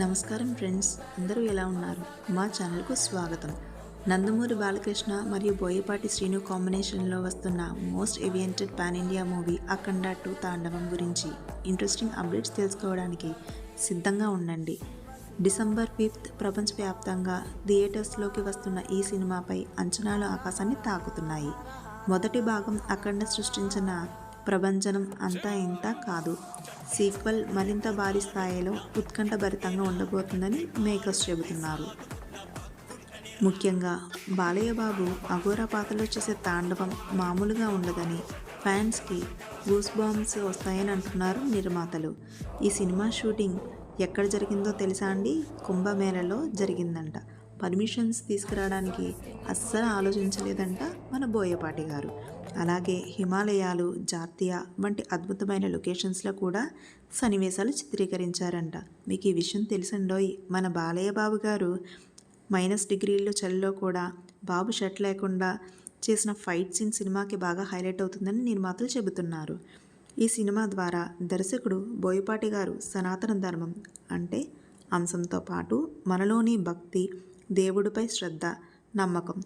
నమస్కారం ఫ్రెండ్స్, అందరూ ఎలా ఉన్నారు? మా ఛానల్కు స్వాగతం. నందమూరి బాలకృష్ణ మరియు బోయపాటి శ్రీను కాంబినేషన్లో వస్తున్న మోస్ట్ ఎవియంటెడ్ పాన్ ఇండియా మూవీ అఖండ 2 తాండవం గురించి ఇంట్రెస్టింగ్ అప్డేట్స్ తెలుసుకోవడానికి సిద్ధంగా ఉండండి. డిసెంబర్ 5 ప్రపంచవ్యాప్తంగా థియేటర్స్లోకి వస్తున్న ఈ సినిమాపై అంచనాలు ఆకాశాన్ని తాకుతున్నాయి. మొదటి భాగం అఖండ సృష్టించిన ప్రభంజనం అంతా ఇంత కాదు. సీక్వెల్ మరింత భారీ స్థాయిలో ఉత్కంఠభరితంగా ఉండబోతుందని మేకర్స్ చెబుతున్నారు. ముఖ్యంగా బాలయ్య బాబు అఘోరా పాత్రలో చేసే తాండవం మామూలుగా ఉండదని, ఫ్యాన్స్కి గూస్ బాంబ్స్ వస్తాయని అంటున్నారు నిర్మాతలు. ఈ సినిమా షూటింగ్ ఎక్కడ జరిగిందో తెలుసా అండి? కుంభమేళలో జరిగిందంట. పర్మిషన్స్ తీసుకురావడానికి అస్సలు ఆలోచించలేదంట మన బోయపాటి గారు. అలాగే హిమాలయాలు, జాతీయ వంటి అద్భుతమైన లొకేషన్స్లో కూడా సన్నివేశాలు చిత్రీకరించారంట. మీకు ఈ విషయం తెలుసండోయ్? మన బాలయ్య బాబు గారు -డిగ్రీల్లో చలిలో కూడా బాబు షర్ట్ లేకుండా చేసిన ఫైట్ సీన్ సినిమాకి బాగా హైలైట్ అవుతుందని నిర్మాతలు చెబుతున్నారు. ఈ సినిమా ద్వారా దర్శకుడు బోయపాటి గారు సనాతన ధర్మం అంటే అంశంతో పాటు మనలోని భక్తి, దేవుడిపై శ్రద్ధ, నమ్మకం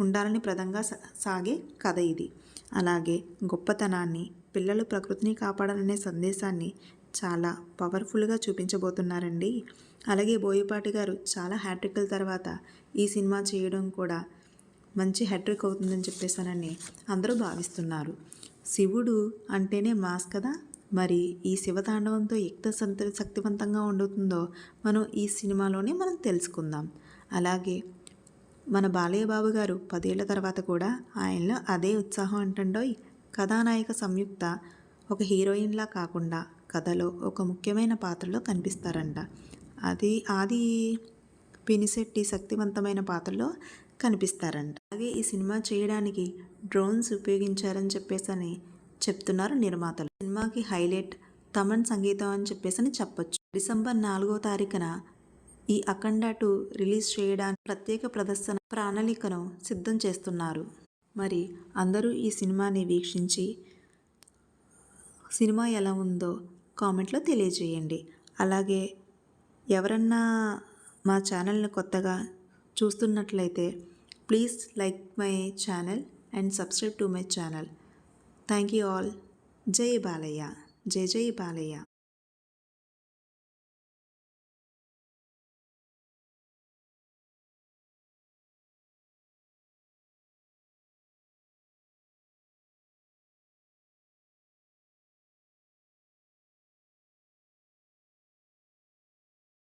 ఉండాలని ప్రదంగా సాగే కథ ఇది. అలాగే గొప్పతనాన్ని, పిల్లలు ప్రకృతిని కాపాడాలనే సందేశాన్ని చాలా పవర్ఫుల్గా చూపించబోతున్నారండి. అలాగే బోయపాటి గారు చాలా హ్యాట్రిక్ల తర్వాత ఈ సినిమా చేయడం కూడా మంచి హ్యాట్రిక్ అవుతుందని చెప్పేసానని అందరూ భావిస్తున్నారు. శివుడు అంటేనే మాస్ కదా, మరి ఈ శివతాండవంతో ఎంత శక్తివంతంగా ఉండుతుందో మనం ఈ సినిమాలోనే మనం తెలుసుకుందాం. అలాగే మన బాలయ్య బాబు గారు 10 ఏళ్ల తర్వాత కూడా ఆయనలో అదే ఉత్సాహం అంటుండోయ్. కథానాయిక సంయుక్త ఒక హీరోయిన్లా కాకుండా కథలో ఒక ముఖ్యమైన పాత్రలో కనిపిస్తారంట. ఆది పినిశెట్టి శక్తివంతమైన పాత్రలో కనిపిస్తారంట. అలాగే ఈ సినిమా చేయడానికి డ్రోన్స్ ఉపయోగించారని చెప్పేసని చెప్తున్నారు నిర్మాతలు. సినిమాకి హైలైట్ తమన్ సంగీతం అని చెప్పేసని చెప్పొచ్చు. డిసెంబర్ 4వ తారీఖున ఈ అఖండ 2 రిలీజ్ చేయడానికి ప్రత్యేక ప్రదర్శన ప్రణాళికను సిద్ధం చేస్తున్నారు. మరి అందరూ ఈ సినిమాని వీక్షించి సినిమా ఎలా ఉందో కామెంట్లో తెలియజేయండి. అలాగే ఎవరన్నా మా ఛానల్ని కొత్తగా చూస్తున్నట్లయితే please like my channel and subscribe to my channel. Thank you all. జై బాలయ్య, జై జై బాలయ్య.